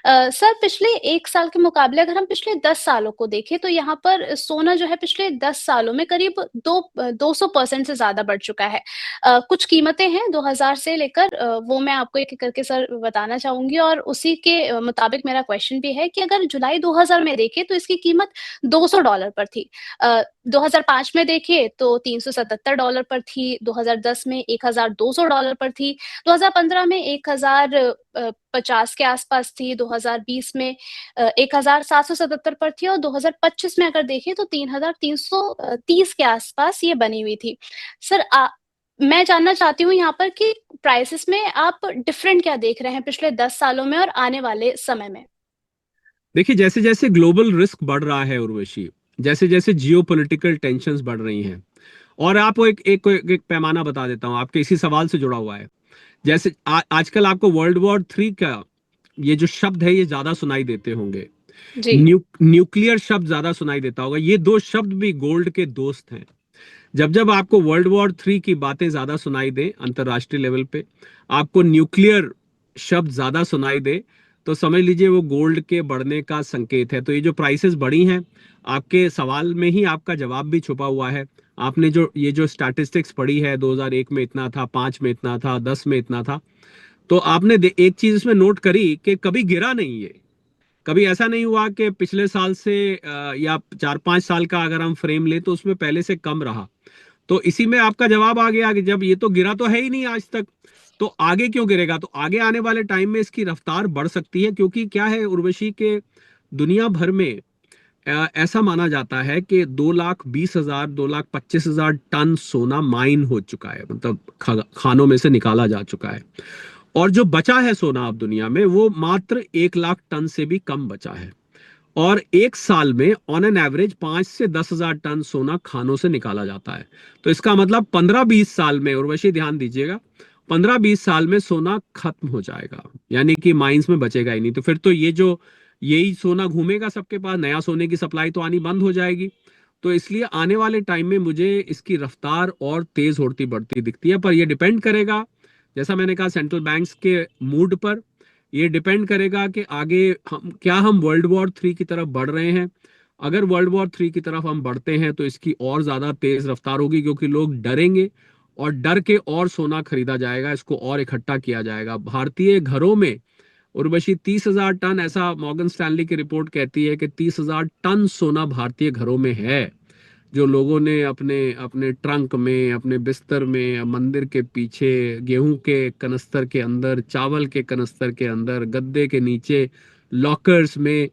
Sir पिछले 1 साल के मुकाबले अगर हम पिछले 10 सालों को देखें तो यहाँ पर सोना जो है पिछले 10 सालों में करीब 200% से ज़्यादा बढ़ चुका है। कुछ कीमतें हैं 2000 से लेकर वो मैं आपको एक-एक करके सर बताना चाहूँगी और उसी के मुताबिक मेरा क्वेश्चन भी है कि अगर जुलाई 2000 में देखें तो इसकी कीमत $200 पर थी। 2005 में देखें तो $377 पर थी, 2010 में $1200 पर थी, 2015 में 1050 के आसपास थी, 2020 में 1777 पर थी और 2025 में अगर देखें तो 3330 के आसपास ये बनी हुई थी। सर मैं जानना चाहती हूँ यहाँ पर कि प्राइसेज़ में आप डिफरेंट क्या देख रहे हैं पिछले 10 सालों में और आने वाले समय में? देखिए, जैसे जैसे ग्लोबल रिस्क बढ़ रहा है उर्वशी, जैसे जैसे जियोपॉलिटिकल टेंशंस बढ़ रही हैं, और आपको एक पैमाना बता देता हूं, आपके इसी सवाल से जुड़ा हुआ है। जैसे आजकल आपको वर्ल्ड वॉर 3 का ये जो शब्द है ये ज्यादा सुनाई देते होंगे। जी। न्यूक्लियर शब्द ज्यादा सुनाई देता होगा। ये दो शब्द भी गोल्ड के दोस्त हैं। जब जब आपको वर्ल्ड वॉर 3 की बातें ज्यादा सुनाई दे अंतरराष्ट्रीय लेवल पे, आपको न्यूक्लियर शब्द ज्यादा सुनाई दे, तो समझ लीजिए वो गोल्ड के बढ़ने का संकेत है। तो ये जो प्राइसेस बढ़ी हैं, आपके सवाल में ही आपका जवाब भी छुपा हुआ है। आपने जो ये जो स्टैटिस्टिक्स पढ़ी है, 2001 में इतना था, 5 में इतना था, 10 में इतना था, तो आपने एक चीज इसमें नोट करी कि कभी गिरा नहीं है। कभी ऐसा नहीं हुआ कि पिछले साल से या 4-5 साल का अगर हम फ्रेम लें तो उसमें पहले से कम रहा। तो इसी में आपका जवाब आ गया कि जब ये तो गिरा तो है ही नहीं आज तक, तो आगे क्यों गिरेगा? तो आगे आने वाले टाइम में इसकी रफ्तार बढ़ सकती है, क्योंकि क्या है उर्वशी के दुनिया भर में ऐसा माना जाता है कि 2,20,000 2,25,000 टन सोना माइन हो चुका है, मतलब खानों में से निकाला जा चुका है। और जो बचा है सोना अब दुनिया में, वो मात्र 1,00,000 टन से भी कम बचा है। और एक साल में ऑन एन एवरेज 5 से 10,000 टन सोना खानों से निकाला जाता है। तो इसका मतलब 15-20 साल में, उर्वशी ध्यान दीजिएगा, 15-20 साल में सोना खत्म हो जाएगा, यानी कि माइंस में बचेगा ही नहीं। तो फिर तो ये जो यही सोना घूमेगा सबके पास, नया सोने की सप्लाई तो आनी बंद हो जाएगी। तो इसलिए आने वाले टाइम में मुझे इसकी रफ्तार और तेज होती बढ़ती दिखती है। पर यह डिपेंड करेगा, जैसा मैंने कहा, सेंट्रल बैंक्स के मूड पर। ये डिपेंड करेगा कि आगे हम वर्ल्ड वॉर 3 की तरफ बढ़ रहे हैं। अगर वर्ल्ड वॉर 3 की तरफ हम बढ़ते हैं तो इसकी और ज्यादा तेज रफ्तार होगी, क्योंकि लोग डरेंगे और डर के और सोना खरीदा जाएगा, इसको और इकट्ठा किया जाएगा भारतीय घरों में। उर्वशी 30,000 टन, ऐसा मॉर्गन स्टैनली की रिपोर्ट कहती है कि 30,000 टन सोना भारतीय घरों में है, जो लोगों ने अपने अपने ट्रंक में, अपने बिस्तर में, मंदिर के पीछे, गेहूं के कनस्तर के अंदर, चावल के कनस्तर के अंदर, गद्दे के नीचे, लॉकर्स में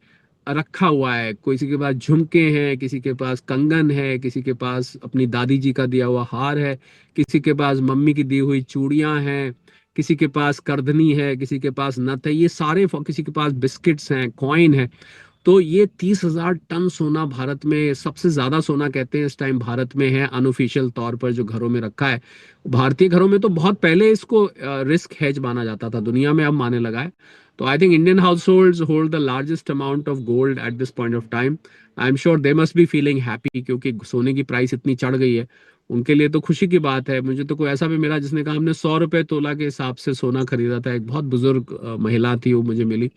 रखा हुआ है। किसी के पास झुमके हैं, किसी के पास कंगन है, किसी के पास अपनी दादी जी का दिया हुआ हार है, किसी के पास मम्मी की दी हुई चूड़ियां हैं, किसी के पास करधनी है, किसी के पास नथ है, ये सारे, किसी के पास बिस्किट्स हैं, कॉइन है। तो ये 30,000 टन सोना भारत में, सबसे ज्यादा सोना कहते हैं इस टाइम भारत में है अनऑफिशियल तौर पर, जो घरों में रखा है। भारतीय घरों में तो बहुत पहले इसको रिस्क हेज माना जाता था, दुनिया में अब माने लगा है। तो I think Indian house hold the largest amount of gold at this point of time. I am sure they must be feeling happy, क्योंकि सोने की प्राइस इतनी चढ़ गई है। उनके लिए तो खुशी की बात है। मुझे तो कोई ऐसा भी मिला जिसने कहा हमने 100 रुपए तोला के हिसाब से सोना खरीदा था। एक बहुत बुजुर्ग महिला थी, वो मुझे मिली।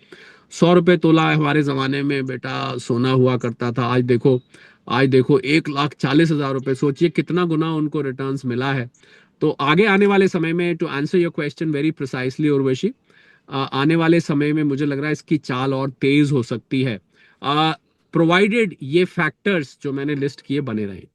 100 रुपए तोला हमारे जमाने में बेटा सोना हुआ करता था। आज देखो 1,40,000 रुपए, सोचिए कितना गुना उनको रिटर्न्स मिला है। तो आगे आने वाले समय में, to answer your question very precisely Urvashi, आने वाले समय में मुझे लग रहा है इसकी चाल और तेज हो सकती है, प्रोवाइडेड ये फैक्टर्स जो मैंने लिस्ट किए बने रहें।